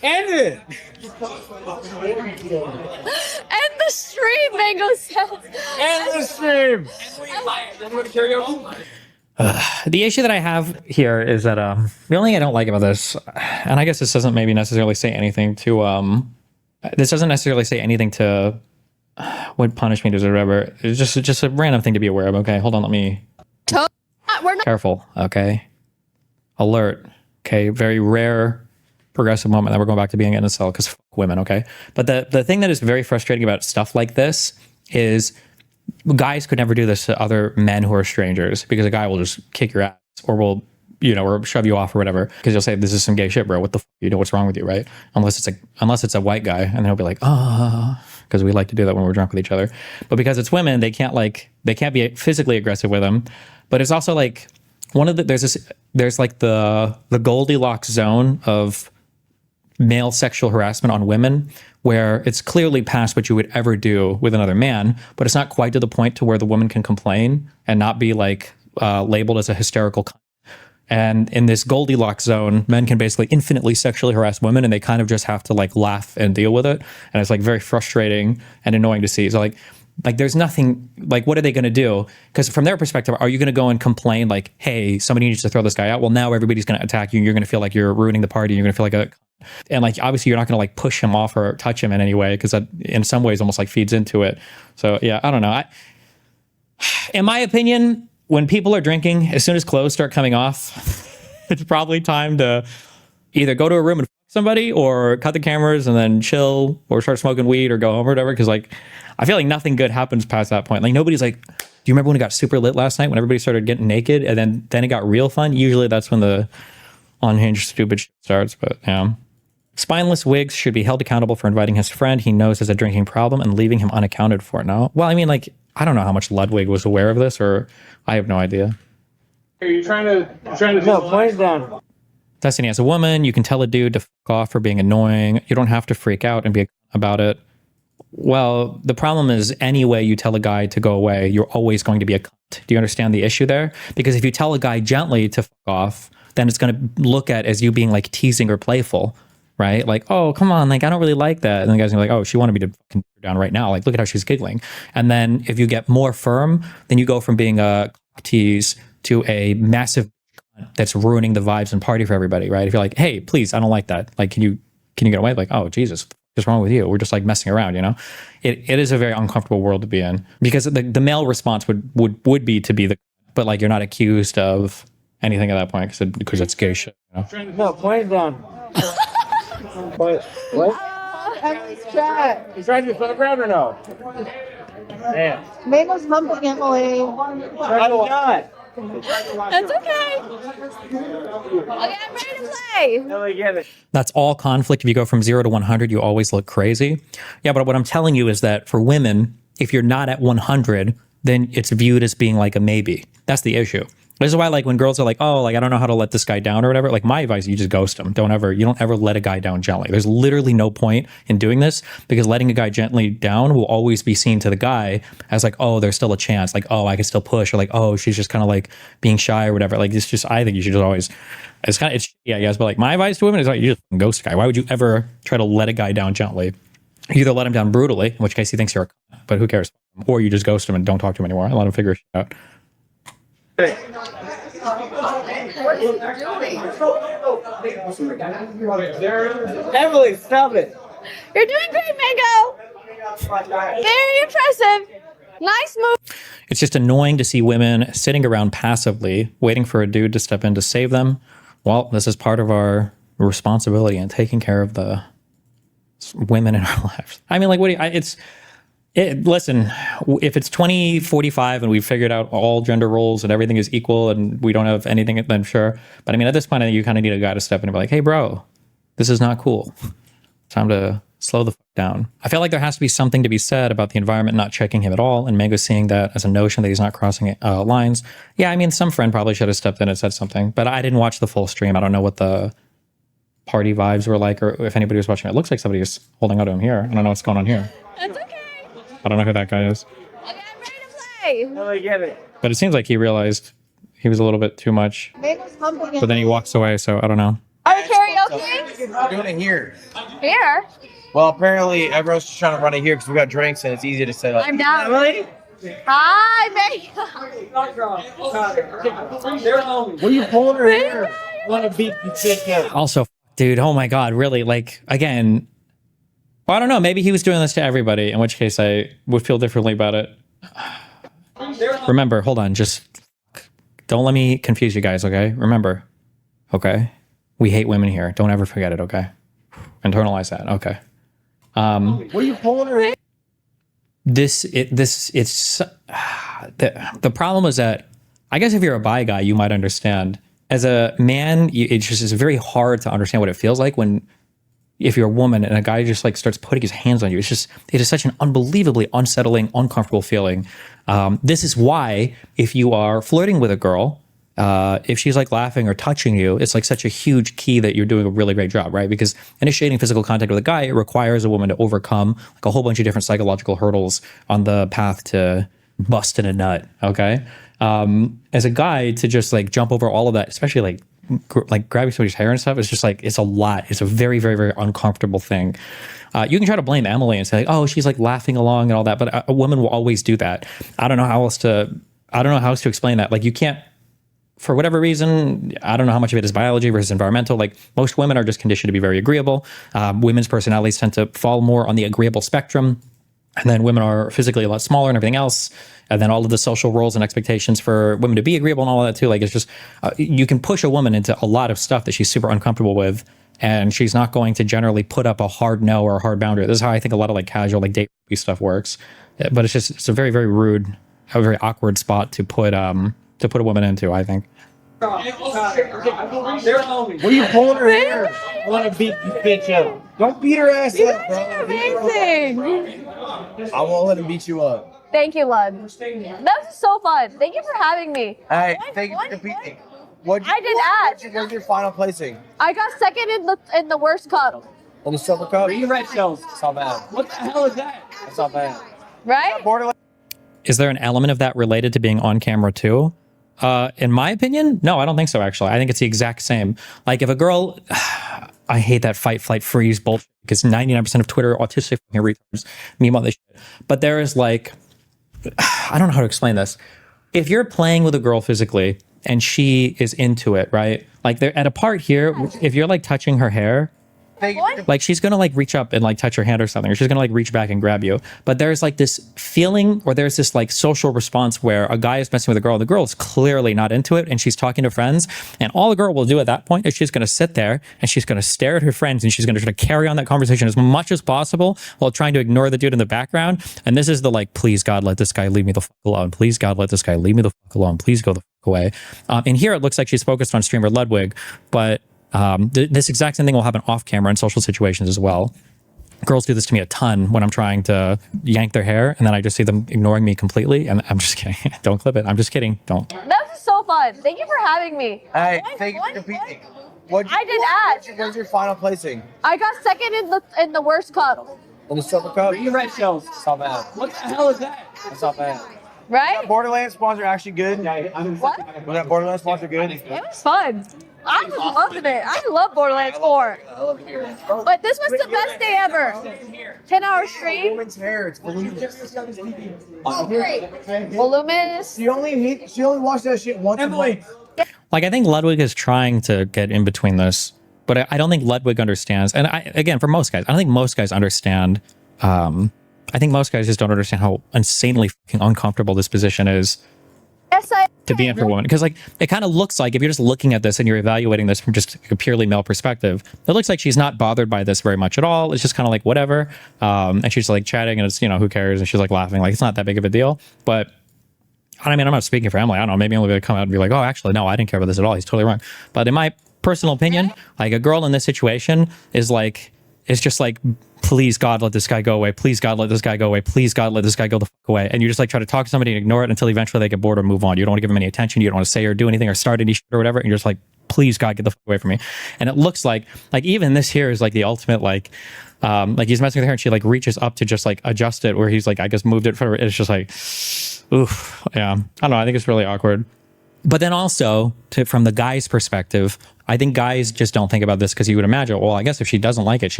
End it. End the stream, Mango says. End the stream. The issue that I have here is that the only thing I don't like about this, and I guess this doesn't maybe necessarily say anything to this doesn't necessarily say anything to what punishment is or whatever. It's just a random thing to be aware of. Okay, hold on, let me. We're not. Careful. Okay, alert. Okay, very rare progressive moment that we're going back to being in a cell because women. Okay, but the thing that is very frustrating about stuff like this is guys could never do this to other men who are strangers because a guy will just kick your ass or will, you know, or shove you off or whatever because you'll say this is some gay shit, bro. What the f-? You know what's wrong with you, right? Unless it's a white guy, and they'll be like, because we like to do that when we're drunk with each other. But because it's women, they can't be physically aggressive with them. But it's also like there's like the Goldilocks zone of male sexual harassment on women where it's clearly past what you would ever do with another man, but it's not quite to the point to where the woman can complain and not be like labeled as a hysterical cunt. And in this Goldilocks zone, men can basically infinitely sexually harass women and they kind of just have to like laugh and deal with it. And it's like very frustrating and annoying to see. So like there's nothing, like what are they going to do? Because from their perspective, are you going to go and complain like, hey, somebody needs to throw this guy out? Well, now everybody's going to attack you and you're going to feel like you're ruining the party. You're going to feel like and like obviously you're not going to like push him off or touch him in any way because that in some ways almost like feeds into it. So yeah, I don't know. In my opinion, when people are drinking, as soon as clothes start coming off, it's probably time to either go to a room and fuck somebody or cut the cameras and then chill or start smoking weed or go home or whatever. Because like I feel like nothing good happens past that point. Like nobody's like, do you remember when it got super lit last night when everybody started getting naked and then it got real fun? Usually that's when the unhinged stupid shit starts. But yeah. Spineless Wigs should be held accountable for inviting his friend he knows has a drinking problem and leaving him unaccounted for. No? Well, I mean, like, I don't know how much Ludwig was aware of this, or I have no idea. Are you trying to no, point down. Destiny, as a woman, you can tell a dude to fuck off for being annoying. You don't have to freak out and be about it. Well, the problem is any way you tell a guy to go away, you're always going to be a cunt. Do you understand the issue there? Because if you tell a guy gently to fuck off, then it's going to look at as you being like teasing or playful. Right? Like, oh, come on. Like, I don't really like that. And the guy's gonna be like, oh, she wanted me to fucking put her down right now. Like, look at how she's giggling. And then if you get more firm, then you go from being a tease to a massive that's ruining the vibes and party for everybody. Right? If you're like, hey, please, I don't like that. Like, can you get away? Like, oh, Jesus, what's wrong with you? We're just like messing around, you know? It is a very uncomfortable world to be in because the male response would be to be but like, you're not accused of anything at that point because it's gay shit, you know? No, point down. What? Emily's chat. You trying to be photographed or no? Man. Mango's humping Emily. I'm not. That's okay. Okay, I'm ready to play. Emily, get it. That's all conflict. If you go from 0 to 100, you always look crazy. Yeah, but what I'm telling you is that for women, if you're not at 100, then it's viewed as being like a maybe. That's the issue. This is why, like, when girls are like, oh, like, I don't know how to let this guy down or whatever, like, my advice, you just ghost him. You don't ever let a guy down gently. There's literally no point in doing this because letting a guy gently down will always be seen to the guy as like, oh, there's still a chance. Like, oh, I can still push, or like, oh, she's just kind of like being shy or whatever. Like, it's just, I think you should just always, yeah, yes, but like, my advice to women is like, you just ghost a guy. Why would you ever try to let a guy down gently? You either let him down brutally, in which case he thinks you're a but who cares? Or you just ghost him and don't talk to him anymore and let him figure shit out. Hey. Emily, stop it. You're doing great, Mango. Very impressive. Nice move. It's just annoying to see women sitting around passively, waiting for a dude to step in to save them. Well, this is part of our responsibility in taking care of the women in our lives. I mean, like, listen, if it's 2045 and we've figured out all gender roles and everything is equal and we don't have anything, then sure. But I mean, at this point, I think you kind of need a guy to step in and be like, hey, bro, this is not cool. Time to slow the fuck down. I feel like there has to be something to be said about the environment not checking him at all, and Mango seeing that as a notion that he's not crossing lines. Yeah, I mean, some friend probably should have stepped in and said something, but I didn't watch the full stream. I don't know what the party vibes were like, or if anybody was watching. It looks like somebody is holding on to him here. I don't know what's going on here. That's okay. I don't know who that guy is. Okay, I'm ready to play. Emily, get it. But it seems like he realized he was a little bit too much. Mango's humping But then he walks away, so I don't know. Are we karaoke? walking? We're doing it here. Here? Well, apparently everyone's just trying to run it here because we got drinks and it's easy to say like. I'm down. Emily? Hi, baby. What are you pulling her hair? Want to beat the bitch up. Also, dude, oh my God, really? Like, again, well, I don't know. Maybe he was doing this to everybody, in which case I would feel differently about it. Remember, hold on, just don't let me confuse you guys, okay? Remember, okay? We hate women here. Don't ever forget it, okay? Internalize that, okay? What are you pulling her hair? The problem is that I guess if you're a bi guy, you might understand. As a man, it's just it's very hard to understand what it feels like when if you're a woman and a guy just like starts putting his hands on you. It is such an unbelievably unsettling, uncomfortable feeling. This is why if you are flirting with a girl, if she's like laughing or touching you, it's like such a huge key that you're doing a really great job, right? Because initiating physical contact with a guy, it requires a woman to overcome like a whole bunch of different psychological hurdles on the path to busting a nut, okay? As a guy, to just like jump over all of that, especially like grabbing somebody's hair and stuff, it's just like, it's a lot. It's a very, very, very uncomfortable thing. You can try to blame Emily and say, like, oh, she's like laughing along and all that, but a woman will always do that. I don't know how else to explain that. Like you can't, for whatever reason, I don't know how much of it is biology versus environmental. Like most women are just conditioned to be very agreeable. Women's personalities tend to fall more on the agreeable spectrum. And then women are physically a lot smaller and everything else. And then all of the social roles and expectations for women to be agreeable and all of that too. Like it's just, you can push a woman into a lot of stuff that she's super uncomfortable with. And she's not going to generally put up a hard no or a hard boundary. This is how I think a lot of like casual, like date stuff works. But it's a very, very rude, a very awkward spot to put a woman into, I think. What are you pulling her hair? Want to beat the bitch up. Don't beat her ass You up, guys are bro. amazing. I won't let him beat you up. Thank you, Lud. That was so fun. Thank you for having me. Hey, thank you for competing. I did ask. What's your final placing? I got second in the worst cup. On the silver cup? Three red shells. That's not bad. What the hell is that? That's not bad. Right? Borderline. Is there an element of that related to being on camera too? In my opinion, no, I don't think so, actually. I think it's the exact same. Like if a girl, I hate that fight, flight, freeze bullshit because 99% of Twitter autistic fucking retards meme on this shit. But there is like, I don't know how to explain this. If you're playing with a girl physically and she is into it, right? Like they're at a part here, if you're like touching her hair, like she's gonna like reach up and like touch your hand or something, or she's gonna like reach back and grab you. But there's like this feeling, or there's this like social response where a guy is messing with a girl, the girl is clearly not into it, and she's talking to friends, and all the girl will do at that point is she's gonna sit there and she's gonna stare at her friends, and she's gonna try to carry on that conversation as much as possible while trying to ignore the dude in the background. And this is the like, please God, let this guy leave me the fuck alone. Please God, let this guy leave me the fuck alone. Please go the fuck away. And here it looks like she's focused on streamer Ludwig, but this exact same thing will happen off camera in social situations as well. Girls do this to me a ton when I'm trying to yank their hair, and then I just see them ignoring me completely. And I'm just kidding. Don't clip it. I'm just kidding. Don't. That was so fun. Thank you for having me. Hey, thank you for competing. I did ask. What's your final placing? I got second in the worst cup. On the silver cup? Three red shells. That's not bad. What the hell is that? That's not bad. Right? Borderlands sponsor actually good? What? Was that Borderlands sponsor good? It was fun. I was loving it. I love Borderlands 4. But this was the best day ever. 10-hour stream. Woman's hair, it's voluminous. Voluminous. She only watched that shit once a month. Like, I think Ludwig is trying to get in between this, but I don't think Ludwig understands. And again, for most guys, I don't think most guys understand. I think most guys just don't understand how insanely fucking uncomfortable this position is. Yes, To be in for a woman, because like it kind of looks like, if you're just looking at this and you're evaluating this from just a purely male perspective, it looks like she's not bothered by this very much at all. It's just kind of like whatever, and she's like chatting, and it's, you know, who cares, and she's like laughing, like it's not that big of a deal. But I mean, I'm not speaking for Emily. I don't know, maybe Emily would come out and be like, oh, actually no, I didn't care about this at all, he's totally wrong. But in my personal opinion, like a girl in this situation is like, it's just like, please God, let this guy go away. Please God, let this guy go away. Please God, let this guy go the fuck away. And you just like try to talk to somebody and ignore it until eventually they get bored or move on. You don't want to give them any attention. You don't want to say or do anything or start any shit or whatever. And you're just like, please God, get the fuck away from me. And it looks like even this here is like the ultimate, like he's messing with her and she like reaches up to just like adjust it, where he's like, I guess moved it for her. It's just like, oof. Yeah. I don't know. I think it's really awkward. But then also, from the guy's perspective, I think guys just don't think about this because you would imagine, well, I guess if she doesn't like it, she